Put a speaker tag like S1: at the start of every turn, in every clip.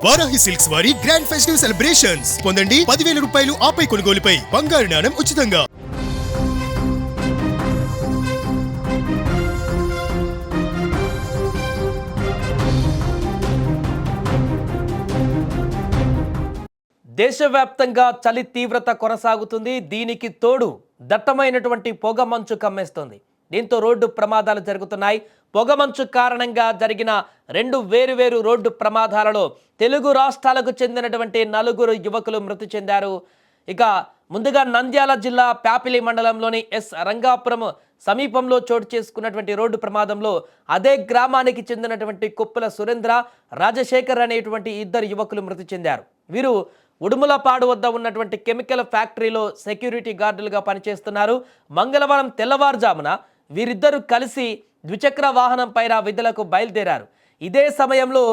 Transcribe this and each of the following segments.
S1: Varahi silks వారి grand festive celebrations పొందండి 10,000 రూపాయలు ఆపై కొనుగోలుపై బంగారు నాణెం ఉచితంగా.
S2: దేశవ్యాప్తంగా చలి తీవ్రత కొనసాగుతుంది. దీనికి తోడు దట్టమైనటువంటి పొగమంచు కమ్మేస్తుంది. దీంతో రోడ్డు ప్రమాదాలు జరుగుతున్నాయి. పొగమంచు కారణంగా జరిగిన 2 వేరువేరు రోడ్డు ప్రమాదాలలో తెలుగు రాష్ట్రాలకు చెందినటువంటి 4 యువకులు మృతి చెందారు. ఇక ముందుగా నంద్యాల జిల్లా ప్యాపిలి మండలంలోని ఎస్ రంగాపురం సమీపంలో చోటు చేసుకున్నటువంటి రోడ్డు ప్రమాదంలో అదే గ్రామానికి చెందినటువంటి కొప్పుల సురేంద్ర, రాజశేఖర్ అనేటువంటి 2 యువకులు మృతి చెందారు. వీరు ఉడుములపాడు వద్ద ఉన్నటువంటి కెమికల్ ఫ్యాక్టరీలో సెక్యూరిటీ గార్డులుగా పనిచేస్తున్నారు. మంగళవారం తెల్లవారుజామున వీరిద్దరూ కలిసి ద్విచక్ర వాహనం పైన విధులకు బయలుదేరారు. ఇదే సమయంలో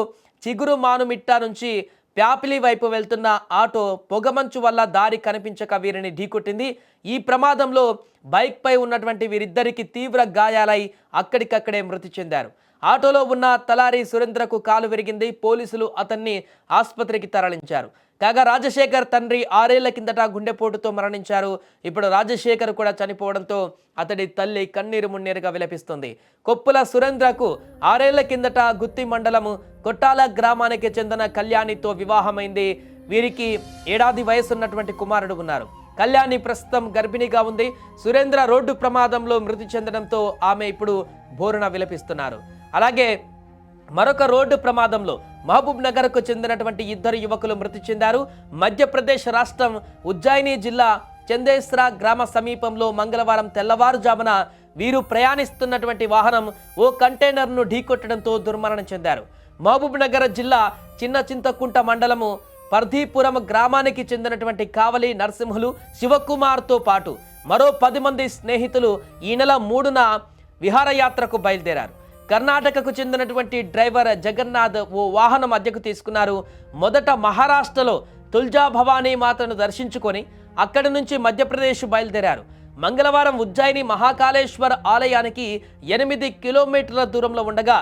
S2: చిగురు మానుమిట్ట నుంచి ప్యాపిలి వైపు వెళ్తున్న ఆటో పొగమంచు వల్ల దారి కనిపించక వీరిని ఢీకొట్టింది. ఈ ప్రమాదంలో బైక్పై ఉన్నటువంటి వీరిద్దరికి తీవ్ర గాయాలై అక్కడికక్కడే మృతి చెందారు. ఆటోలో ఉన్న తలారి సురేంద్రకు కాలు విరిగింది. పోలీసులు అతన్ని ఆసుపత్రికి తరలించారు. కాగా రాజశేఖర్ తండ్రి 6 ఏళ్ల కిందట గుండెపోటుతో మరణించారు. ఇప్పుడు రాజశేఖర్ కూడా చనిపోవడంతో అతడి తల్లి కన్నీరు మున్నీరుగా విలపిస్తుంది. కొప్పుల సురేంద్రకు 6 ఏళ్ల కిందట గుత్తి మండలము కొట్టాల గ్రామానికి చెందిన కళ్యాణితో వివాహమైంది. వీరికి 1 ఏడాది వయసున్నటువంటి కుమారుడు ఉన్నారు. కళ్యాణి ప్రస్తుతం గర్భిణిగా ఉంది. సురేంద్ర రోడ్డు ప్రమాదంలో మృతి చెందడంతో ఆమె ఇప్పుడు బోరున విలపిస్తున్నారు. అలాగే మరొక రోడ్డు ప్రమాదంలో మహబూబ్ నగర్కు చెందినటువంటి 2 యువకులు మృతి చెందారు. మధ్యప్రదేశ్ రాష్ట్రం ఉజ్జయిని జిల్లా చందేశ్రా గ్రామ సమీపంలో మంగళవారం తెల్లవారుజామున వీరు ప్రయాణిస్తున్నటువంటి వాహనం ఓ కంటైనర్ను ఢీకొట్టడంతో దుర్మరణం చెందారు. మహబూబ్ నగర్ జిల్లా చిన్న చింతకుంట మండలము పర్ధీపురం గ్రామానికి చెందినటువంటి కావలి నరసింహులు, శివకుమార్తో పాటు మరో 10 మంది స్నేహితులు ఈ నెల 3న విహారయాత్రకు బయలుదేరారు. కర్ణాటకకు చెందినటువంటి డ్రైవర్ జగన్నాథ్ ఓ వాహనం అద్దెకు తీసుకున్నారు. మొదట మహారాష్ట్రలో తుల్జా భవానీ మాతను దర్శించుకొని అక్కడి నుంచి మధ్యప్రదేశ్ బయలుదేరారు. మంగళవారం ఉజ్జయిని మహాకాళేశ్వర్ ఆలయానికి 8 కిలోమీటర్ల దూరంలో ఉండగా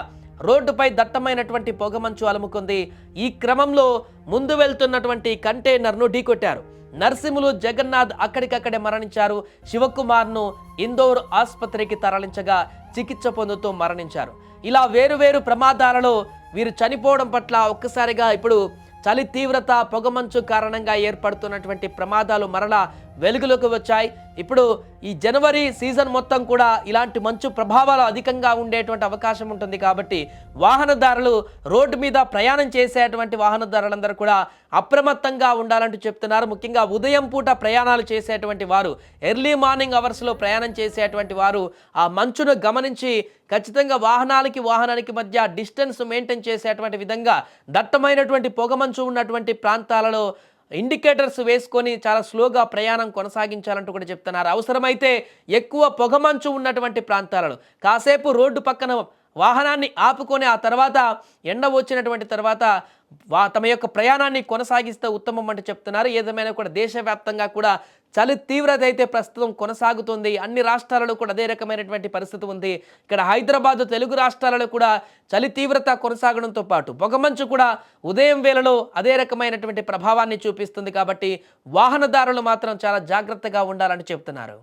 S2: రోడ్డుపై దట్టమైనటువంటి పొగమంచు అలుముకుంది. ఈ క్రమంలో ముందు వెళ్తున్నటువంటి కంటైనర్ను ఢీకొట్టారు. నర్సింహులు, జగన్నాథ్ అక్కడికక్కడే మరణించారు. శివకుమార్ను ఇందోర్ ఆసుపత్రికి తరలించగా చికిత్స పొందుతూ మరణించారు. ఇలా వేరువేరు ప్రమాదాలలో వీరు చనిపోవడం పట్ల ఒక్కసారిగా ఇప్పుడు చలి తీవ్రత, పొగమంచు కారణంగా ఏర్పడుతున్నటువంటి ప్రమాదాలు మరలా వెలుగులోకి వచ్చాయి. ఇప్పుడు ఈ జనవరి సీజన్ మొత్తం కూడా ఇలాంటి మంచు ప్రభావాలు అధికంగా ఉండేటువంటి అవకాశం ఉంటుంది. కాబట్టి వాహనదారులు రోడ్డు మీద ప్రయాణం చేసేటువంటి వాహనదారులందరూ కూడా అప్రమత్తంగా ఉండాలంటూ చెప్తున్నారు. ముఖ్యంగా ఉదయం పూట ప్రయాణాలు చేసేటువంటి వారు, ఎర్లీ మార్నింగ్ అవర్స్లో ప్రయాణం చేసేటువంటి వారు ఆ మంచును గమనించి ఖచ్చితంగా వాహనానికి మధ్య డిస్టెన్స్ మెయింటైన్ చేసేటువంటి విధంగా దట్టమైనటువంటి పొగమంచు ఉన్నటువంటి ప్రాంతాలలో ఇండికేటర్స్ వేసుకొని చాలా స్లోగా ప్రయాణం కొనసాగించాలంటూ కూడా చెప్తున్నారు. అవసరమైతే ఎక్కువ పొగమంచు ఉన్నటువంటి ప్రాంతాలలో కాసేపు రోడ్డు పక్కన వాహనాన్ని ఆపుకొని ఆ తర్వాత ఎండ వచ్చినటువంటి తర్వాత తమ యొక్క ప్రయాణాన్ని కొనసాగిస్తే ఉత్తమం అంటూ చెప్తున్నారు. ఏదేమైనా కూడా దేశవ్యాప్తంగా కూడా చలి తీవ్రత అయితే ప్రస్తుతం కొనసాగుతుంది. అన్ని రాష్ట్రాలలో కూడా అదే రకమైనటువంటి పరిస్థితి ఉంది. ఇక్కడ హైదరాబాద్, తెలుగు రాష్ట్రాలలో కూడా చలి తీవ్రత కొనసాగడంతో పాటు పొగమంచు కూడా ఉదయం వేళలో అదే రకమైనటువంటి ప్రభావాన్ని చూపిస్తుంది. కాబట్టి వాహనదారులు మాత్రం చాలా జాగ్రత్తగా ఉండాలని చెప్తున్నారు.